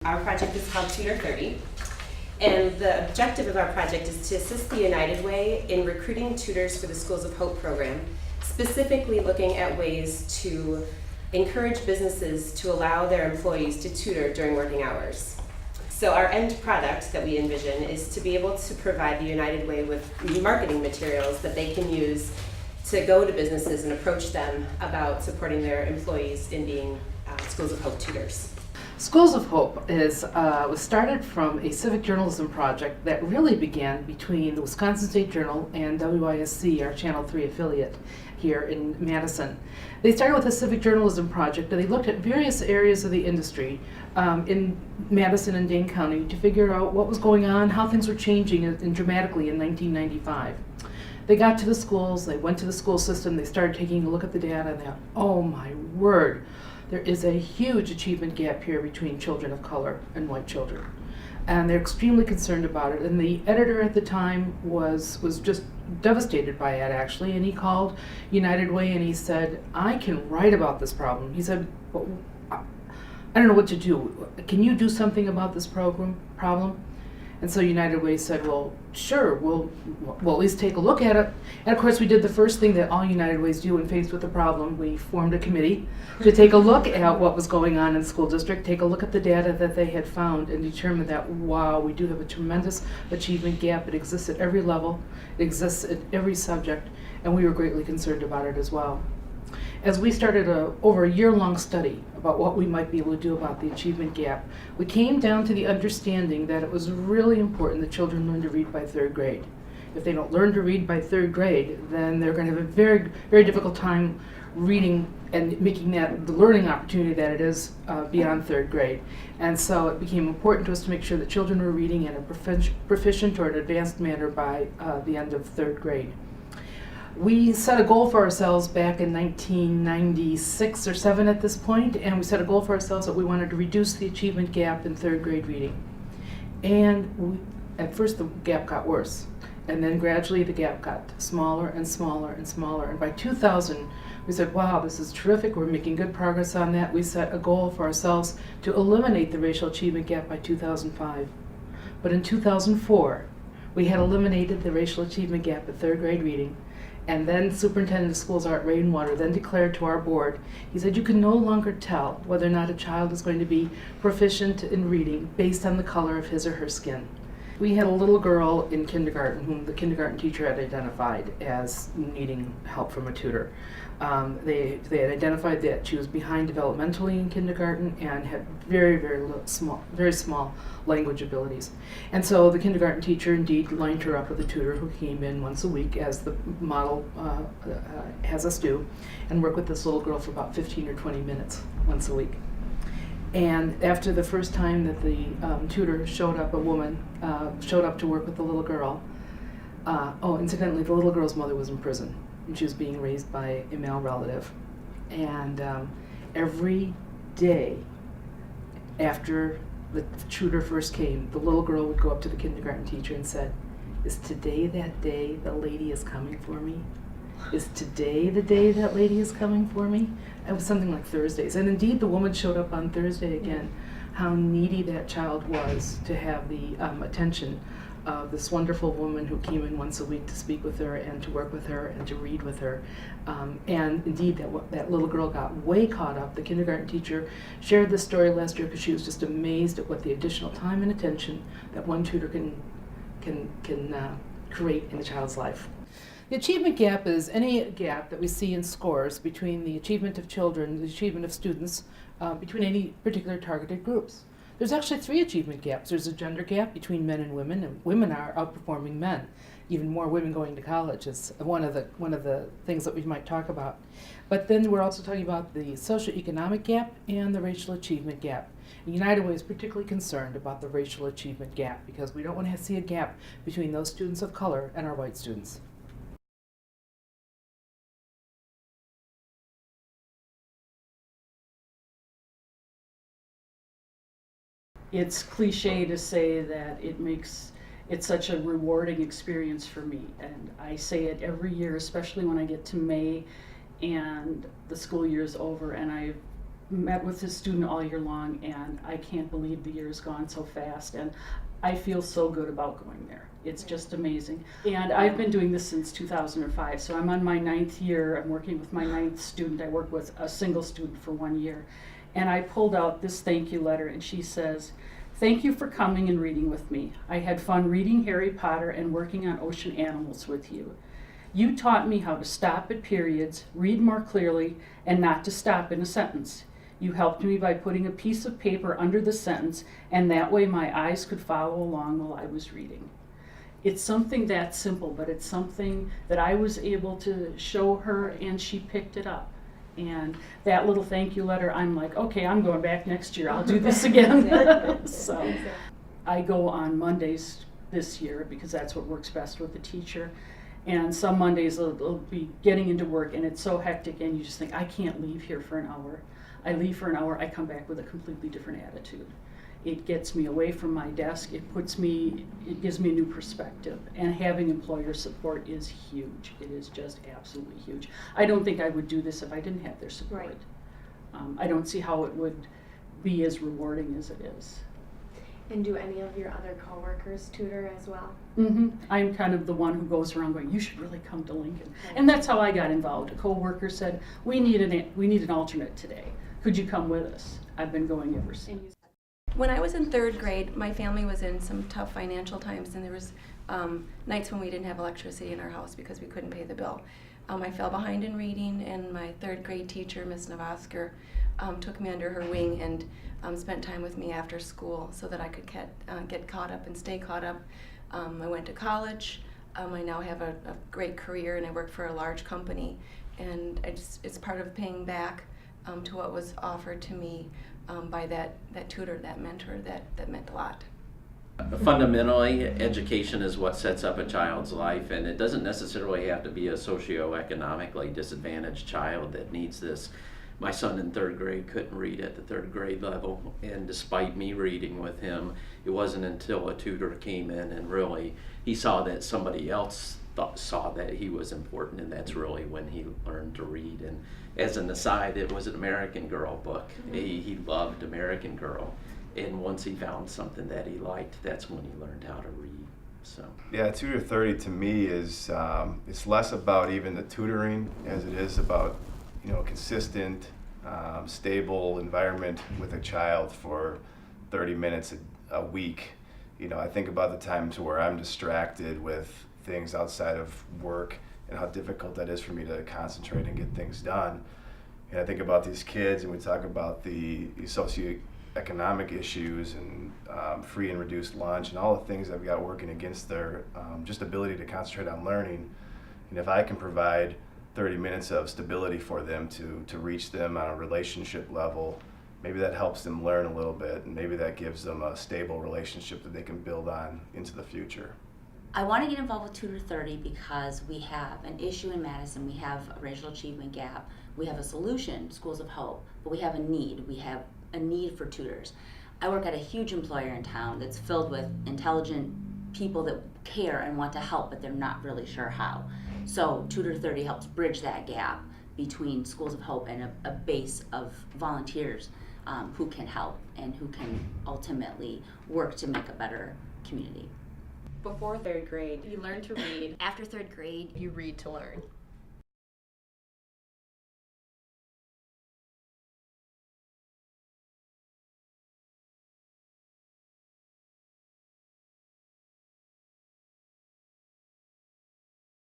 Our project is called Tutor 30, and the objective of our project is to assist the United Way in recruiting tutors for the Schools of Hope program, specifically looking at ways to encourage businesses to allow their employees to tutor during working hours. So our end product that we envision is to be able to provide the United Way with marketing materials that they can use to go to businesses and approach them about supporting their employees in being Schools of Hope tutors. Schools of Hope was started from a civic journalism project that really began between the Wisconsin State Journal and WISC, our Channel 3 affiliate here in Madison. They started with a civic journalism project, and they looked at various areas of the industry in Madison and Dane County to figure out what was going on, how things were changing dramatically in 1995. They got to the schools, they went to the school system, they started taking a look at the data, and they thought, oh my word, there is a huge achievement gap here between children of color and white children. And they're extremely concerned about it. And the editor at the time was just devastated by it, actually. And he called United Way and he said, I can write about this problem. He said, but I don't know what to do. Can you do something about this problem? And so United Way said, well, sure, we'll at least take a look at it. And of course, we did the first thing that all United Ways do when faced with a problem. We formed a committee to take a look at what was going on in the school district, take a look at the data that they had found, and determine that, wow, we do have a tremendous achievement gap. It exists at every level, it exists at every subject, and we were greatly concerned about it as well. As we started over a year-long study about what we might be able to do about the achievement gap, we came down to the understanding that it was really important that children learn to read by third grade. If they don't learn to read by third grade, then they're going to have a very, very difficult time reading and making that the learning opportunity that it is beyond third grade. And so it became important to us to make sure that children were reading in a proficient or an advanced manner by the end of third grade. We set a goal for ourselves back in 1996 or 7 at this point, and we set a goal for ourselves that we wanted to reduce the achievement gap in third grade reading. And at first the gap got worse, and then gradually the gap got smaller and smaller and smaller. And by 2000, we said, wow, this is terrific, we're making good progress on that. We set a goal for ourselves to eliminate the racial achievement gap by 2005. But in 2004, we had eliminated the racial achievement gap at third grade reading. And then Superintendent of Schools Art Rainwater then declared to our board, he said, you can no longer tell whether or not a child is going to be proficient in reading based on the color of his or her skin. We had a little girl in kindergarten whom the kindergarten teacher had identified as needing help from a tutor. They had identified that she was behind developmentally in kindergarten and had very small language abilities. And so the kindergarten teacher indeed lined her up with a tutor who came in once a week, as the model has us do, and work with this little girl for about 15 or 20 minutes once a week. And after the first time that the tutor showed up, a woman showed up to work with the little girl. Incidentally, the little girl's mother was in prison, and she was being raised by a male relative. And every day after the tutor first came, the little girl would go up to the kindergarten teacher and said, is today that day the lady is coming for me? Is today the day that lady is coming for me? It was something like Thursdays. And indeed, the woman showed up on Thursday again. How needy that child was to have the attention of this wonderful woman who came in once a week to speak with her and to work with her and to read with her. And indeed, that little girl got way caught up. The kindergarten teacher shared this story last year because she was just amazed at what the additional time and attention that one tutor can create in a child's life. The achievement gap is any gap that we see in scores between the achievement of children, the achievement of students, between any particular targeted groups. There's actually 3 achievement gaps. There's a gender gap between men and women are outperforming men. Even more women going to college is one of the things that we might talk about. But then we're also talking about the socioeconomic gap and the racial achievement gap. And United Way is particularly concerned about the racial achievement gap because we don't want to see a gap between those students of color and our white students. It's cliche to say that it's such a rewarding experience for me, and I say it every year, especially when I get to May and the school year is over and I've met with this student all year long, and I can't believe the year has gone so fast, and I feel so good about going there. It's just amazing. And I've been doing this since 2005, so I'm on my 9th year. I'm working with my 9th student. I work with a single student for 1 year. And I pulled out this thank you letter, and she says, "Thank you for coming and reading with me. I had fun reading Harry Potter and working on ocean animals with you. You taught me how to stop at periods, read more clearly, and not to stop in a sentence. You helped me by putting a piece of paper under the sentence, and that way my eyes could follow along while I was reading." It's something that simple, but it's something that I was able to show her, and she picked it up. And that little thank you letter, I'm like, okay, I'm going back next year. I'll do this again. So I go on Mondays this year because that's what works best with the teacher. And some Mondays it'll be getting into work, and it's so hectic, and you just think, I can't leave here for an hour. I leave for an hour, I come back with a completely different attitude. It gets me away from my desk, it gives me a new perspective, and having employer support is huge. It is just absolutely huge. I don't think I would do this if I didn't have their support. Right. I don't see how it would be as rewarding as it is. And do any of your other coworkers tutor as well? I'm kind of the one who goes around going, you should really come to Lincoln. And that's how I got involved. A coworker said, we need an alternate today. Could you come with us? I've been going ever since. When I was in 3rd grade, my family was in some tough financial times, and there was nights when we didn't have electricity in our house because we couldn't pay the bill. I fell behind in reading, and my 3rd grade teacher, Miss Navasker, took me under her wing and spent time with me after school so that I could get caught up and stay caught up. I went to college. I now have a great career, and I work for a large company, and it's part of paying back to what was offered to me by that tutor, that mentor, that meant a lot. Fundamentally, education is what sets up a child's life, and it doesn't necessarily have to be a socioeconomically disadvantaged child that needs this. My son in 3rd grade couldn't read at the 3rd grade level, and despite me reading with him, it wasn't until a tutor came in and really he saw that somebody else saw that he was important, and that's really when he learned to read. And as an aside, it was an American Girl book. He loved American Girl, and once he found something that he liked, that's when he learned how to read. So yeah, Tutor 30 to me is it's less about even the tutoring as it is about consistent, stable environment with a child for 30 minutes a week. I think about the times where I'm distracted with things outside of work and how difficult that is for me to concentrate and get things done. And I think about these kids, and we talk about the socioeconomic issues and free and reduced lunch and all the things I've got working against their just ability to concentrate on learning. And if I can provide 30 minutes of stability for them to reach them on a relationship level, maybe that helps them learn a little bit, and maybe that gives them a stable relationship that they can build on into the future. I want to get involved with Tutor 30 because we have an issue in Madison. We have a racial achievement gap. We have a solution, Schools of Hope, but we have a need. We have a need for tutors. I work at a huge employer in town that's filled with intelligent people that care and want to help, but they're not really sure how. So Tutor 30 helps bridge that gap between Schools of Hope and a base of volunteers who can help and who can ultimately work to make a better community. Before 3rd grade, you learn to read. After 3rd grade, You read to learn.